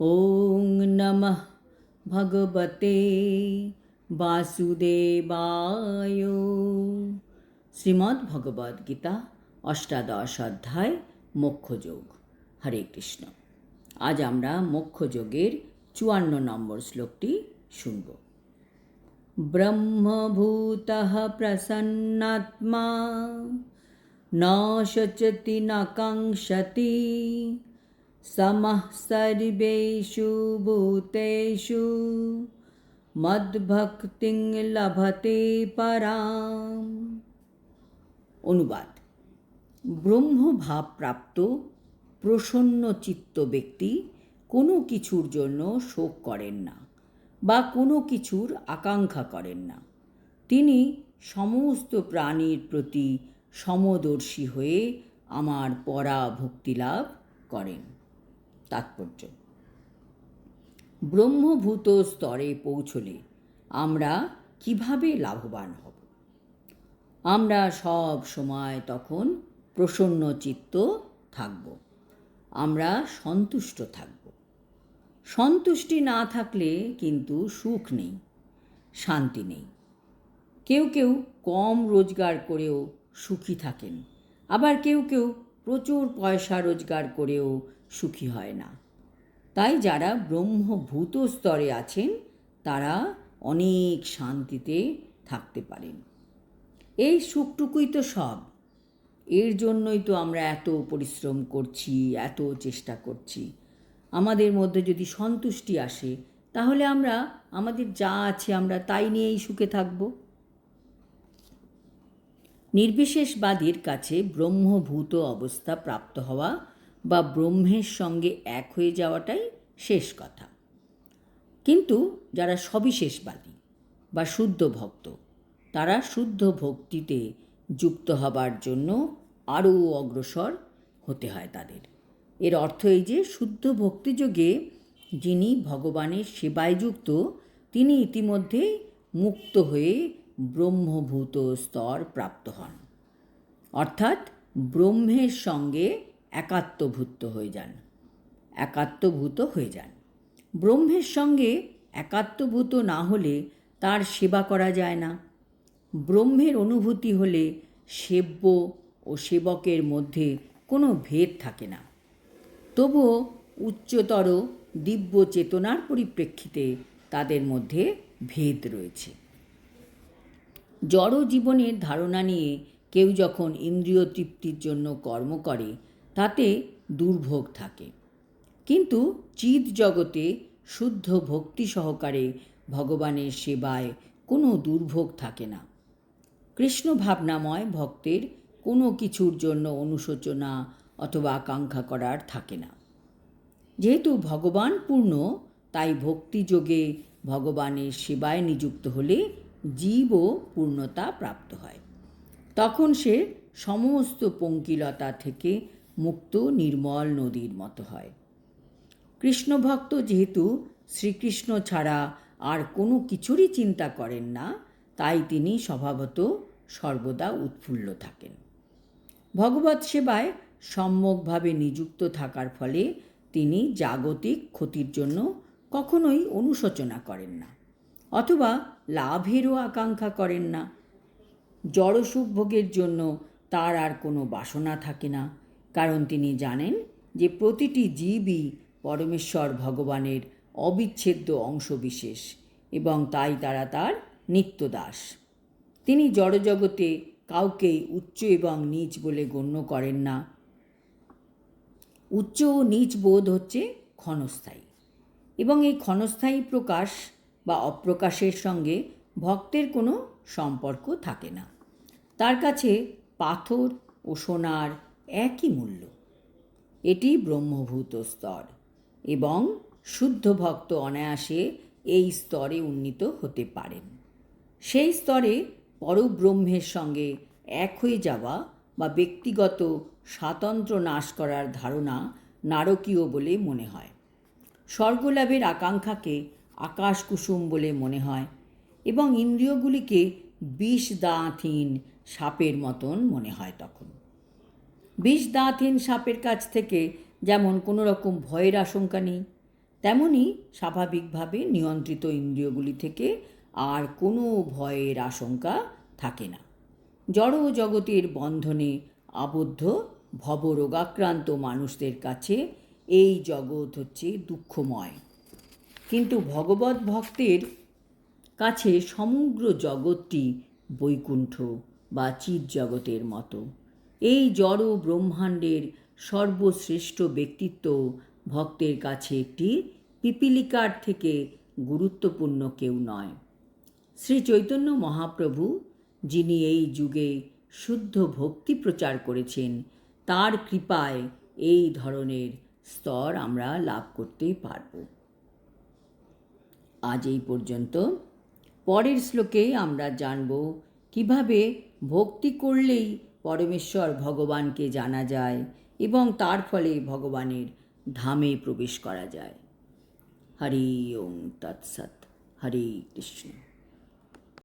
ওং নমঃ ভগবতে বাসুদেবায়। শ্রীমদ্ ভগবদ গীতা অষ্টাদশ অধ্যায় মোক্ষযোগ। হরে কৃষ্ণ। আজ আমরা মোক্ষযোগের 54 নম্বর শ্লোকটি শুনব। ব্রহ্মভূতঃ প্রসন্নাত্মা ন শচতি ন কাঙ্ক্ষতি সমঃ সর্বেষু ভূতেষু মদ্ভক্তিং লভতে পরাম। অনুবাদ: ব্রহ্মভাব প্রাপ্ত প্রসন্ন চিত্ত ব্যক্তি কোনো কিছুর জন্য শোক করেন না বা কোনো কিছুর আকাঙ্ক্ষা করেন না। তিনি সমস্ত প্রাণীর প্রতি সমদর্শী হয়ে আমার পরাভক্তি লাভ করেন। তাৎপর্য: ব্রহ্মভূত স্তরে পৌঁছলে আমরা কিভাবে লাভবান হব? আমরা সব সময় তখন প্রসন্ন চিত্ত থাকব, আমরা সন্তুষ্ট থাকব। সন্তুষ্টি না থাকলে কিন্তু সুখ নেই, শান্তি নেই। কেউ কেউ কম রোজগার করেও সুখী থাকেন, আবার কেউ কেউ প্রচুর পয়সা রোজগার করেও সুখী হয় না। তাই যারা ব্রহ্মভূত স্তরে আছেন তারা অনেক শান্তিতে থাকতে পারেন। এই সুখটুকুই তো সব। এর জন্যই তো আমরা এত পরিশ্রম করছি, এত চেষ্টা করছি। আমাদের মধ্যে যদি সন্তুষ্টি আসে তাহলে আমরা আমাদের যা আছে আমরা তাই নিয়েই সুখে থাকব। নির্বিশেষবাদীর কাছে ব্রহ্মভূত অবস্থা প্রাপ্ত হওয়া বা ব্রহ্মের সঙ্গে এক হয়ে যাওয়াটাই শেষ কথা। কিন্তু যারা সবিশেষবাদী বা শুদ্ধ ভক্ত, তারা শুদ্ধ ভক্তিতে যুক্ত হবার জন্য আরও অগ্রসর হতে হয় তাদের। এর অর্থ এই যে শুদ্ধ ভক্তিযোগে যিনি ভগবানের সেবায় যুক্ত তিনি ইতিমধ্যেই মুক্ত হয়ে ব্রহ্মভূত স্তর প্রাপ্ত হন, অর্থাৎ ব্রহ্মের সঙ্গে একাত্মভূত হয়ে যান। ব্রহ্মের সঙ্গে একাত্মভূত না হলে তার সেবা করা যায় না। ব্রহ্মের অনুভূতি হলে সেব্য ও সেবকের মধ্যে কোনো ভেদ থাকে না। তবুও উচ্চতর দিব্য চেতনার পরিপ্রেক্ষিতে তাদের মধ্যে ভেদ রয়েছে। জড় জীবনের ধারণা নিয়ে কেউ যখন ইন্দ্রিয় তৃপ্তির জন্য কর্ম করে তাতে দুর্ভোগ থাকে, কিন্তু চিৎ জগতে শুদ্ধ ভক্তি সহকারে ভগবানের সেবায় কোনো দুর্ভোগ থাকে না। কৃষ্ণ ভাবনাময় ভক্তের কোনো কিছুর জন্য অনুশোচনা অথবা আকাঙ্ক্ষা করার থাকে না। যেহেতু ভগবান পূর্ণ, তাই ভক্তিযোগে ভগবানের সেবায় নিযুক্ত হলে জীবও পূর্ণতা প্রাপ্ত হয়। তখন সে সমস্ত পঙ্কিলতা থেকে মুক্ত নির্মল নদীর মতো হয়। কৃষ্ণভক্ত যেহেতু শ্রীকৃষ্ণ ছাড়া আর কোনো কিছুরই চিন্তা করেন না, তাই তিনি স্বভাবত সর্বদা উৎফুল্ল থাকেন। ভগবৎ সেবায় সম্যকভাবে নিযুক্ত থাকার ফলে তিনি জাগতিক ক্ষতির জন্য কখনোই অনুশোচনা করেন না অথবা লাভেরও আকাঙ্ক্ষা করেন না। জড়সুখ ভোগের জন্য তার আর কোনো বাসনা থাকে না, কারণ তিনি জানেন যে প্রতিটি জীবই পরমেশ্বর ভগবানের অবিচ্ছেদ্য অংশবিশেষ এবং তাই তারা তার নিত্যদাস। তিনি জড়জগতে কাউকেই উচ্চ এবং নীচ বলে গণ্য করেন না। উচ্চ ও নীচ বোধ হচ্ছে ক্ষণস্থায়ী, এবং এই ক্ষণস্থায়ী প্রকাশ বা অপ্রকাশের সঙ্গে ভক্তের কোনো সম্পর্ক থাকে না। তার কাছে পাথর ও সোনার একই মূল্য। এটি ব্রহ্মভূত স্তর, এবং শুদ্ধ ভক্ত অনায়াসে এই স্তরে উন্নীত হতে পারেন। সেই স্তরে পরব্রহ্মের সঙ্গে এক হয়ে যাওয়া বা ব্যক্তিগত স্বাতন্ত্র্য নাশ করার ধারণা নারকীয় বলে মনে হয়। স্বর্গলাভের আকাঙ্ক্ষাকে আকাশকুসুম বলে মনে হয়, এবং ইন্দ্রিয়গুলিকে বিষ দাঁতহীন সাপের মতন মনে হয়। তখন বিষ দাঁতহীন সাপের কাছ থেকে যেমন কোনো রকম ভয়ের আশঙ্কা নেই, তেমনি স্বাভাবিকভাবে নিয়ন্ত্রিত ইন্দ্রিয়গুলি থেকে আর কোনো ভয়ের আশঙ্কা থাকে না। জড় জগতের বন্ধনে আবদ্ধ ভবরোগাক্রান্ত মানুষদের কাছে এই জগৎ হচ্ছে দুঃখময়, কিন্তু ভগবত ভক্তের কাছে সমগ্র জগৎটি বৈকুণ্ঠ বা চিৎ জগতের মতো। এই জড় ব্রহ্মাণ্ডের সর্বশ্রেষ্ঠ ব্যক্তিত্ব ভক্তের কাছে একটি পিপীলিকার থেকে গুরুত্বপূর্ণ কেউ নয়। শ্রী চৈতন্য মহাপ্রভু, যিনি এই যুগে শুদ্ধ ভক্তি প্রচার করেছেন, তার কৃপায় এই ধরনের স্তর আমরা লাভ করতে পারব। আজ এই পর্যন্ত। পরের শ্লোকে আমরা জানব কিভাবে ভক্তি করলেই পরমেশ্বর ভগবানকে জানা যায় এবং তার ফলে ভগবানের ধামে প্রবেশ করা যায়। হরি ওম তৎসৎ। হরে কৃষ্ণ।